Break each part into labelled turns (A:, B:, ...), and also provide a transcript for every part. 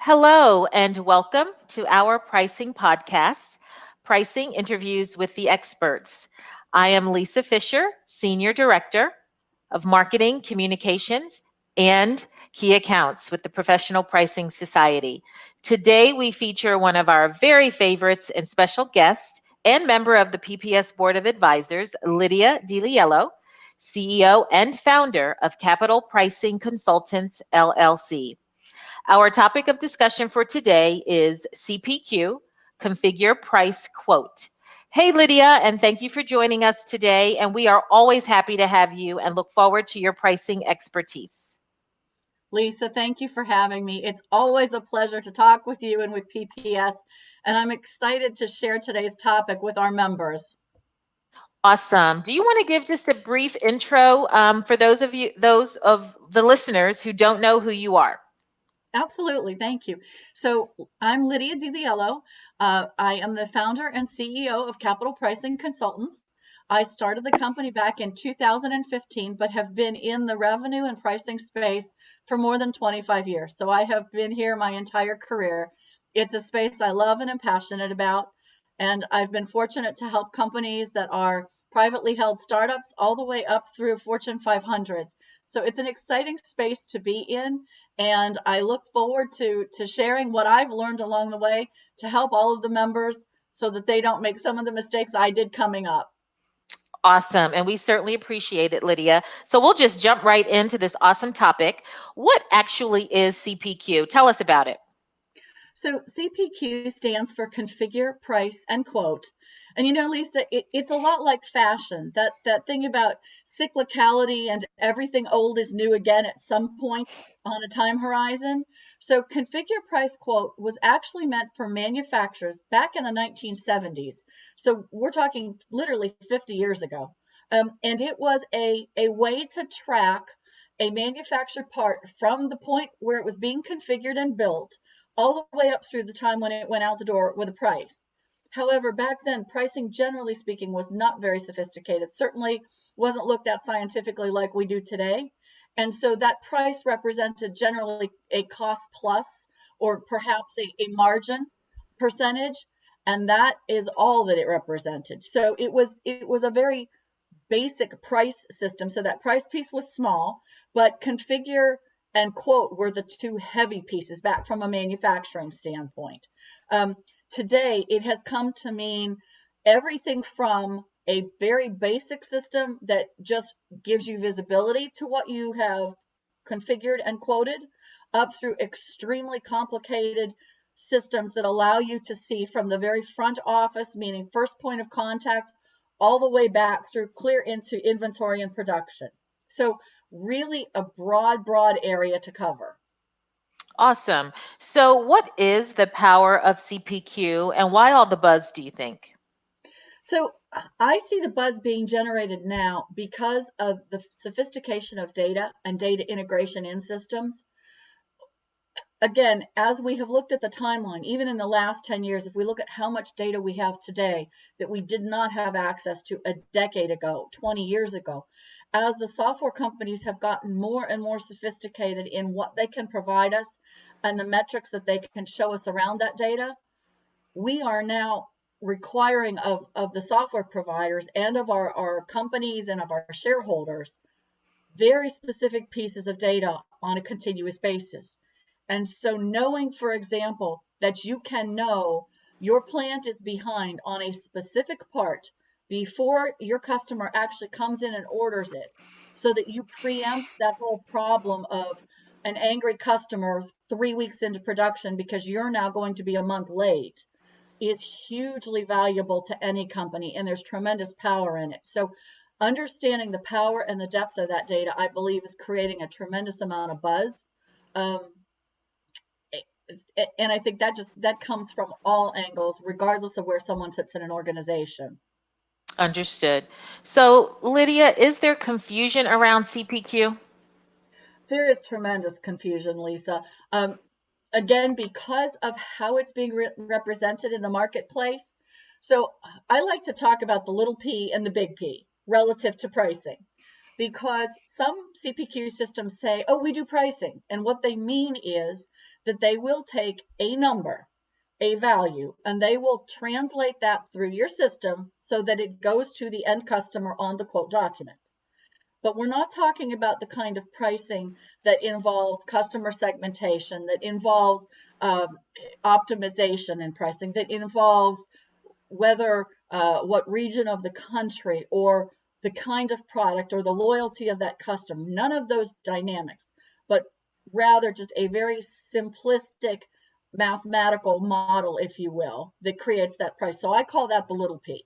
A: Hello, and welcome to our pricing podcast, Pricing Interviews with the Experts. I am Lisa Fisher, Senior Director of Marketing, Communications, and Key Accounts with the Professional Pricing Society. Today, we feature one of our very favorites and special guests and member of the PPS Board of Advisors, Lydia Di Liello, CEO and founder of Capital Pricing Consultants, LLC. Our topic of discussion for today is CPQ, Configure Price Quote. Hey, Lydia, and thank you for joining us today. And we are always happy to have you and look forward to your pricing expertise.
B: Lisa, thank you for having me. It's always a pleasure to talk with you and with PPS, and I'm excited to share today's topic with our members.
A: Awesome. Do you want to give just a brief intro for those of the listeners who don't know who you are?
B: Absolutely. Thank you. So I'm Lydia Di Liello. I am the founder and CEO of Capital Pricing Consultants. I started the company back in 2015, but have been in the revenue and pricing space for more than 25 years. So I have been here my entire career. It's a space I love and am passionate about. And I've been fortunate to help companies that are privately held startups all the way up through Fortune 500s. So it's an exciting space to be in. And I look forward to sharing what I've learned along the way to help all of the members so that they don't make some of the mistakes I did coming up.
A: Awesome. And we certainly appreciate it, Lydia. So we'll just jump right into this awesome topic. What actually is CPQ? Tell us about it.
B: So CPQ stands for Configure, Price, and Quote. And you know, Lisa, it's a lot like fashion, that thing about cyclicality and everything old is new again at some point on a time horizon. So Configure, Price, Quote was actually meant for manufacturers back in the 1970s. So we're talking literally 50 years ago. And it was a way to track a manufactured part from the point where it was being configured and built all the way up through the time when it went out the door with a price. However, back then, pricing, generally speaking, was not very sophisticated. Certainly wasn't looked at scientifically like we do today. And so that price represented generally a cost plus or perhaps a margin percentage. And that is all that it represented. So it was a very basic price system. So that price piece was small, but configure and quote were the two heavy pieces back from a manufacturing standpoint. Today, it has come to mean everything from a very basic system that just gives you visibility to what you have configured and quoted, up through extremely complicated systems that allow you to see from the very front office, meaning first point of contact, all the way back through clear into inventory and production. So really a broad area to cover.
A: Awesome. So what is the power of CPQ and why all the buzz, do you think?
B: So I see the buzz being generated now because of the sophistication of data and data integration in systems. Again, as we have looked at the timeline, even in the last 10 years, if we look at how much data we have today that we did not have access to a decade ago, 20 years ago, as the software companies have gotten more and more sophisticated in what they can provide us and the metrics that they can show us around that data, we are now requiring of the software providers and of our companies and of our shareholders very specific pieces of data on a continuous basis. And so knowing, for example, that you can know your plant is behind on a specific part before your customer actually comes in and orders it, so that you preempt that whole problem of an angry customer 3 weeks into production because you're now going to be a month late, is hugely valuable to any company, and there's tremendous power in it. So understanding the power and the depth of that data, I believe, is creating a tremendous amount of buzz. And I think that comes from all angles, regardless of where someone sits in an organization.
A: Understood. So, Lydia, is there confusion around CPQ?
B: There is tremendous confusion, Lisa. Again, because of how it's being represented in the marketplace. So I like to talk about the little p and the big P relative to pricing, because some CPQ systems say, oh, we do pricing. And what they mean is that they will take a number, a value, and they will translate that through your system so that it goes to the end customer on the quote document. But we're not talking about the kind of pricing that involves customer segmentation, that involves optimization in pricing, that involves whether what region of the country or the kind of product or the loyalty of that customer, none of those dynamics, but rather just a very simplistic mathematical model, if you will, that creates that price. So I call that the little p.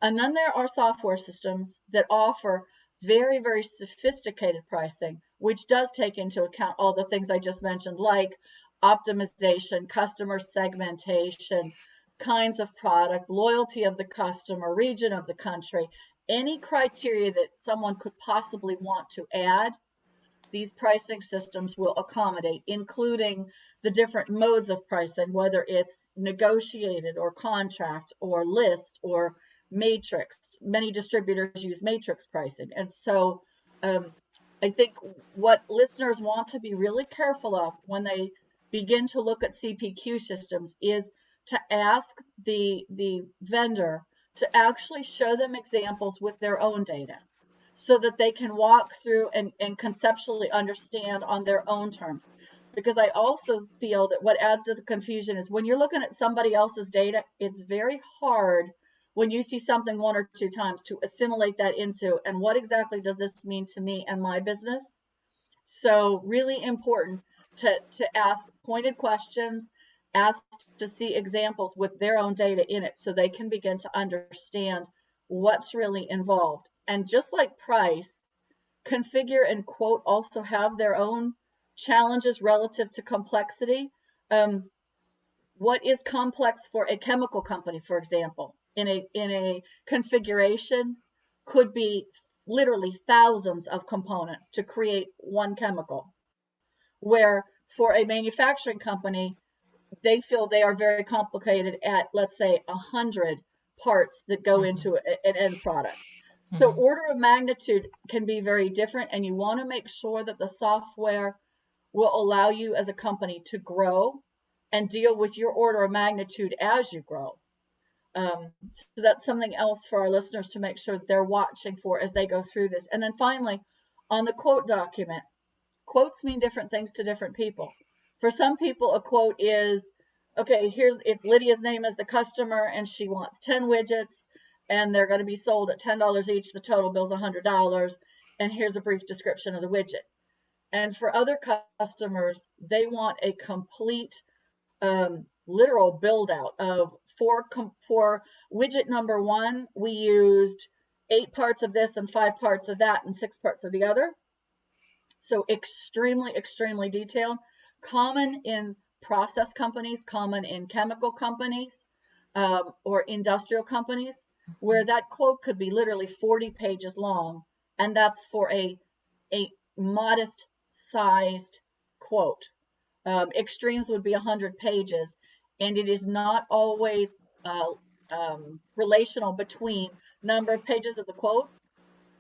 B: And then there are software systems that offer very, very sophisticated pricing, which does take into account all the things I just mentioned, like optimization, customer segmentation, kinds of product, loyalty of the customer, region of the country, any criteria that someone could possibly want to add. These pricing systems will accommodate, including the different modes of pricing, whether it's negotiated or contract or list or matrix. Many distributors use matrix pricing. And so I think what listeners want to be really careful of when they begin to look at CPQ systems is to ask the vendor to actually show them examples with their own data so that they can walk through and conceptually understand on their own terms. Because I also feel that what adds to the confusion is when you're looking at somebody else's data, it's very hard when you see something one or two times to assimilate that into, and what exactly does this mean to me and my business? So really important to ask pointed questions, ask to see examples with their own data in it so they can begin to understand what's really involved. And just like price, configure and quote also have their own challenges relative to complexity. What is complex for a chemical company, for example, in a configuration could be literally thousands of components to create one chemical, where for a manufacturing company, they feel they are very complicated at, let's say, 100 parts that go into an end product. So order of magnitude can be very different, and you want to make sure that the software will allow you as a company to grow and deal with your order of magnitude as you grow. So that's something else for our listeners to make sure that they're watching for as they go through this. And then finally, on the quote document, quotes mean different things to different people. For some people, a quote is, okay, it's Lydia's name as the customer, and she wants 10 widgets, and they're going to be sold at $10 each. The total bill's $100, and here's a brief description of the widget. And for other customers, they want a complete literal build out of for widget number 1, we used 8 parts of this and 5 parts of that and 6 parts of the other. So extremely, extremely detailed, common in process companies, common in chemical companies, or industrial companies, where that quote could be literally 40 pages long, and that's for a modest sized quote. Extremes would be 100 pages, and it is not always relational between number of pages of the quote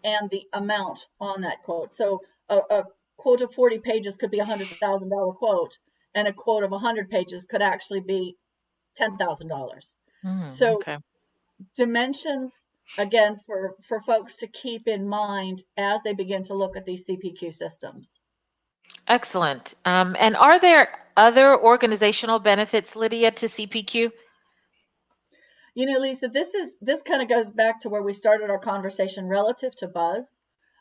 B: and the amount on that quote. So a quote of 40 pages could be a $100,000 quote, and a quote of 100 pages could actually be $10,000. So
A: okay.
B: Dimensions, again, for folks to keep in mind as they begin to look at these CPQ systems.
A: Excellent. And are there other organizational benefits, Lydia, to CPQ?
B: You know, Lisa, this kind of goes back to where we started our conversation relative to buzz.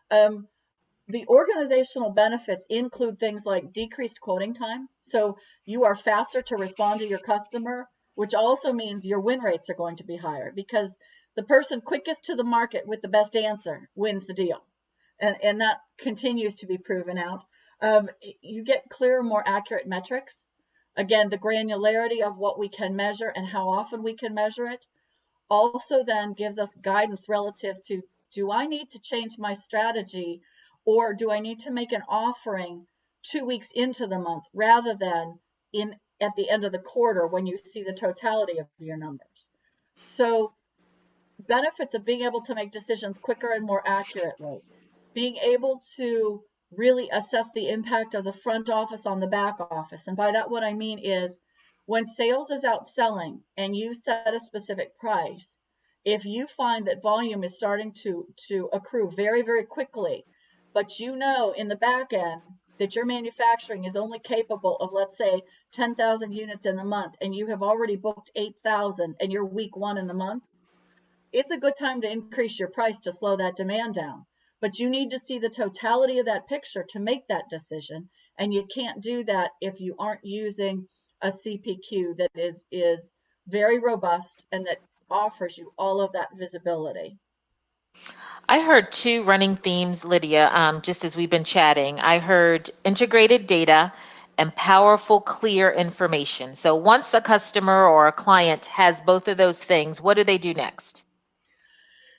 B: The organizational benefits include things like decreased quoting time. So you are faster to respond to your customer, which also means your win rates are going to be higher because the person quickest to the market with the best answer wins the deal. And that continues to be proven out. You get clearer, more accurate metrics. Again, the granularity of what we can measure and how often we can measure it also then gives us guidance relative to, do I need to change my strategy, or do I need to make an offering 2 weeks into the month rather than at the end of the quarter when you see the totality of your numbers? So benefits of being able to make decisions quicker and more accurately, being able to really assess the impact of the front office on the back office. And by that, what I mean is when sales is out selling and you set a specific price, if you find that volume is starting to accrue very, very quickly, but you know in the back end that your manufacturing is only capable of, let's say, 10,000 units in the month, and you have already booked 8,000 and you're week one in the month, it's a good time to increase your price to slow that demand down. But you need to see the totality of that picture to make that decision. And you can't do that if you aren't using a CPQ that is very robust and that offers you all of that visibility.
A: I heard two running themes, Lydia, just as we've been chatting. I heard integrated data and powerful, clear information. So once a customer or a client has both of those things, what do they do next?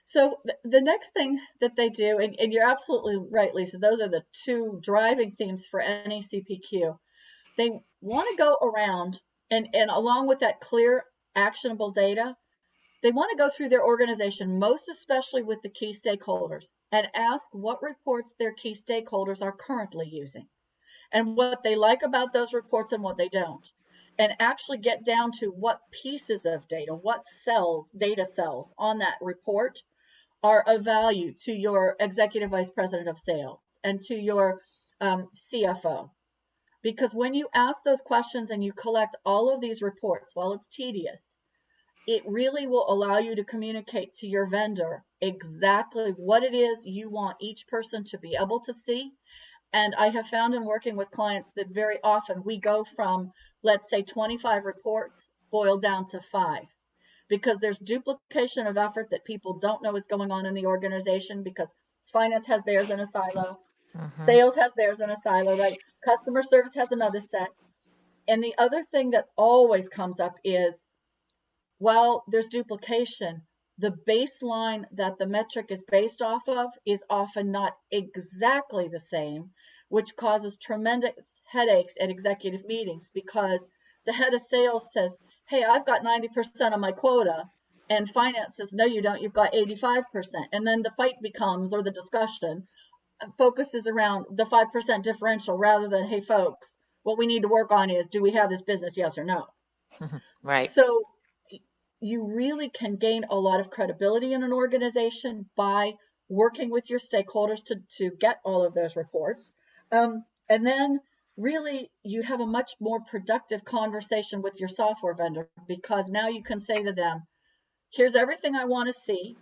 B: So the next thing that they do, and you're absolutely right, Lisa, those are the two driving themes for any CPQ. They want to go around and along with that clear, actionable data, they want to go through their organization, most especially with the key stakeholders, and ask what reports their key stakeholders are currently using and what they like about those reports and what they don't. And actually get down to what pieces of data, what cells, data cells on that report are of value to your executive vice president of sales and to your CFO. Because when you ask those questions and you collect all of these reports, while it's tedious, it really will allow you to communicate to your vendor exactly what it is you want each person to be able to see. And I have found in working with clients that very often we go from, let's say, 25 reports boiled down to 5, because there's duplication of effort that people don't know is going on in the organization, because finance has theirs in a silo, sales has theirs in a silo, right? Customer service has another set. And the other thing that always comes up is, while there's duplication, the baseline that the metric is based off of is often not exactly the same, which causes tremendous headaches at executive meetings, because the head of sales says, hey, I've got 90% of my quota, and finance says, no, you don't, you've got 85%. And then the fight becomes, or the discussion focuses around the 5% differential rather than, hey, folks, what we need to work on is, do we have this business, yes or no?
A: Right.
B: So you really can gain a lot of credibility in an organization by working with your stakeholders to get all of those reports. And then really you have a much more productive conversation with your software vendor, because now you can say to them, here's everything I want to see,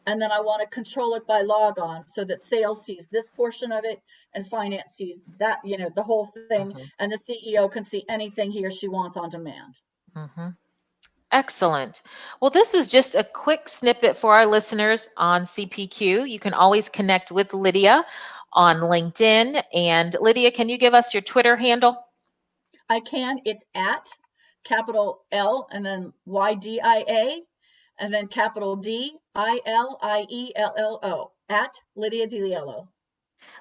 B: and then I want to control it by log on so that sales sees this portion of it and finance sees that, the whole thing, and the CEO can see anything he or she wants on demand.
A: Excellent. Well, this was just a quick snippet for our listeners on CPQ. You can always connect with Lydia on LinkedIn. And Lydia, can you give us your Twitter handle?
B: I can. It's at capital L and then YDIA and then capital DILIELLO at Lydia Di Liello.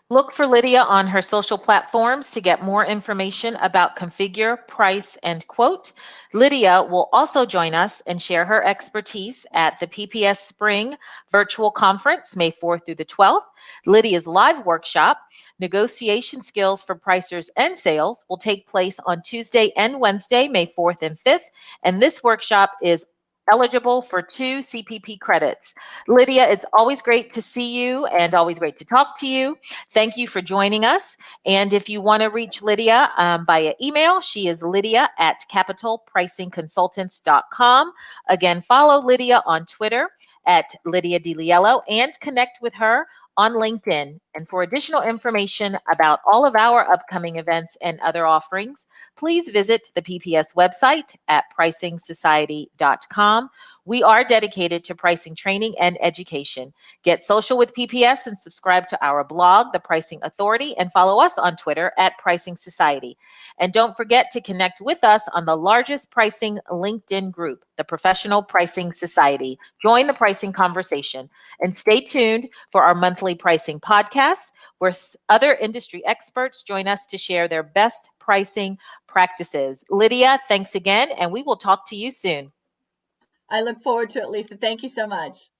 A: Look for Lydia on her social platforms to get more information about configure, price, and quote. Lydia will also join us and share her expertise at the PPS Spring Virtual Conference, May 4th through the 12th. Lydia's live workshop, Negotiation Skills for Pricers and Sales, will take place on Tuesday and Wednesday, May 4th and 5th. And this workshop is eligible for 2 CPP credits. Lydia, it's always great to see you and always great to talk to you. Thank you for joining us. And if you want to reach Lydia via email, she is Lydia at capitalpricingconsultants.com. Again, follow Lydia on Twitter at Lydia Di Liello and connect with her on LinkedIn. And for additional information about all of our upcoming events and other offerings, please visit the PPS website at pricingsociety.com. We are dedicated to pricing training and education. Get social with PPS and subscribe to our blog, The Pricing Authority, and follow us on Twitter at Pricing Society. And don't forget to connect with us on the largest pricing LinkedIn group, the Professional Pricing Society. Join the pricing conversation and stay tuned for our monthly pricing podcasts, where other industry experts join us to share their best pricing practices. Lydia, thanks again, and we will talk to you soon.
B: I look forward to it, Lisa. Thank you so much.